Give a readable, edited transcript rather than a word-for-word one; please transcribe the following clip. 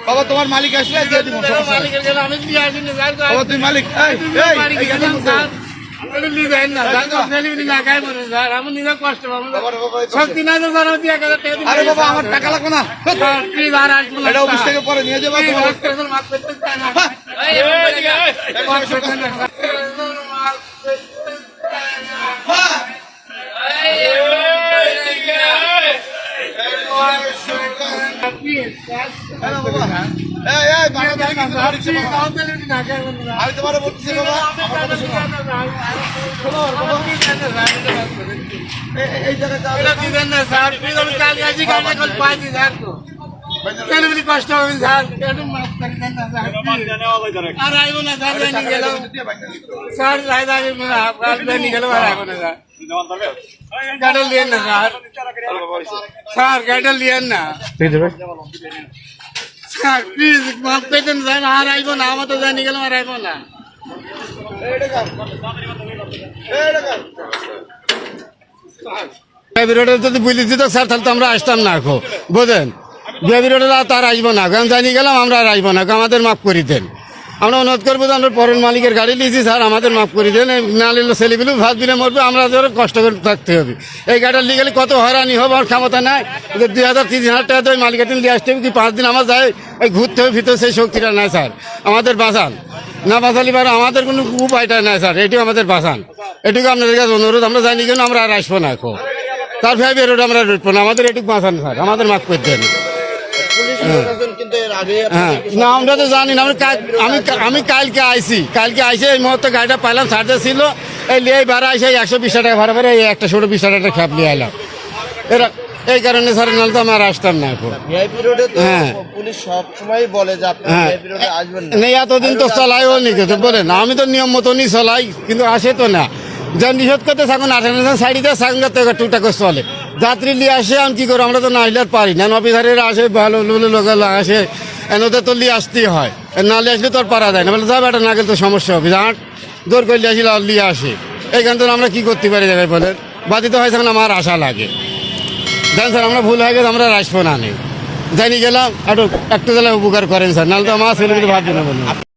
বাবা তোমার মালিক আসলে দিয়ে দিব তুমি মালিক আরে বাবা আমার টাকা লাগবে না এটা অফিস থেকে পরে নিয়ে যাবো আমি তোমার বলতেছি বাবা এই জায়গায় কষ্ট হবে আর আইব না স্যার গেল আর আইব না গাড়ি লিয়েন না স্যার গাড়িটা লিয়েন না স্যার প্লিজ মাফ করে দেন স্যার আর আইব না আমার তো জানি গেল আর আইব না যদি বুঝলি দিত স্যার তাহলে তো আমরা আসতাম না এখন বোঝেন বিরোধীরা তার আসবো না কারণ জানি গেলাম আমরা আর আসবো না আমাদের মাফ করে দেন আমরা অনুরোধ করবো আমরা পরের মালিকের গাড়ি নিয়েছি স্যার আমাদের মাফ করে দেন না নিলে ছেলেগুলো ভাত দিলে মরবে আমরা ধরে কষ্ট করে থাকতে হবে এই গাড়িটা নিয়ে গেলে কত হয়রানি হবে আমার ক্ষমতা নাই 2000-3000 টাকা দিয়ে মালিকের দিন দিয়ে আসতে হবে কি 5 দিন আমার যায় ওই ঘুরতে হবে ভিতরে সেই শক্তিটা নাই স্যার আমাদের বাঁচান না বাঁচালি পারে আমাদের কোনো উপায়টা নাই স্যার এটুকু আমাদের বাঁচান এটুকু আপনাদের কাছে অনুরোধ আমরা জানি কেন আমরা আর আসবো না এখন তার ভাই বেরোড আমরা রুটবো না আমাদের এটুকু বাঁচান স্যার আমাদের মাফ করে দেন না আমরা তো জানি না আমি কালকে আইসি এই মুহূর্তে গাড়িটা পাইলাম সার্জে ছিল এই লিয়ে ভাড়া আইসে 120 টাকা ভাড়া ভাড়া এই একটা 20 টাকা খ্যাপ নিয়ে এলাম এরা এই কারণে স্যার নাহলে তো আমার আসতাম না এখন হ্যাঁ পুলিশ সবসময় বলে যে আপনি এতদিন তো চলাইও নি বলেন আমি তো নিয়ম মতনই চলাই কিন্তু আসে তো না যা নিষেধ করতে থাকুন 18 সাইডে সাংঘাতে টুকটাক করে চলে যাত্রী নিয়ে আসে আমি কি করো আমরা তো না আসলে আর পারি না অফিসারেরা আসে ভালো লোক আসে এনদের তো নিয়ে আসতেই হয় না নিয়ে আসলে তো আর পারা যায় না বলে যাবে এটা না গেলে তো সমস্যা হবে আট জোর করে আসলে আর নিয়ে আসে এইখান থেকে আমরা কি করতে পারি যাবে বলেন বাধিত হয় তখন আমার আশা লাগে জান স্যার আমরা ভুল হয়ে গেছে আমরা আসবো না নেই জানি গেলাম একটু জেলায় উপকার করেন স্যার নাহলে তো আমার ছেলেমেয়ে ভাববে না বলুন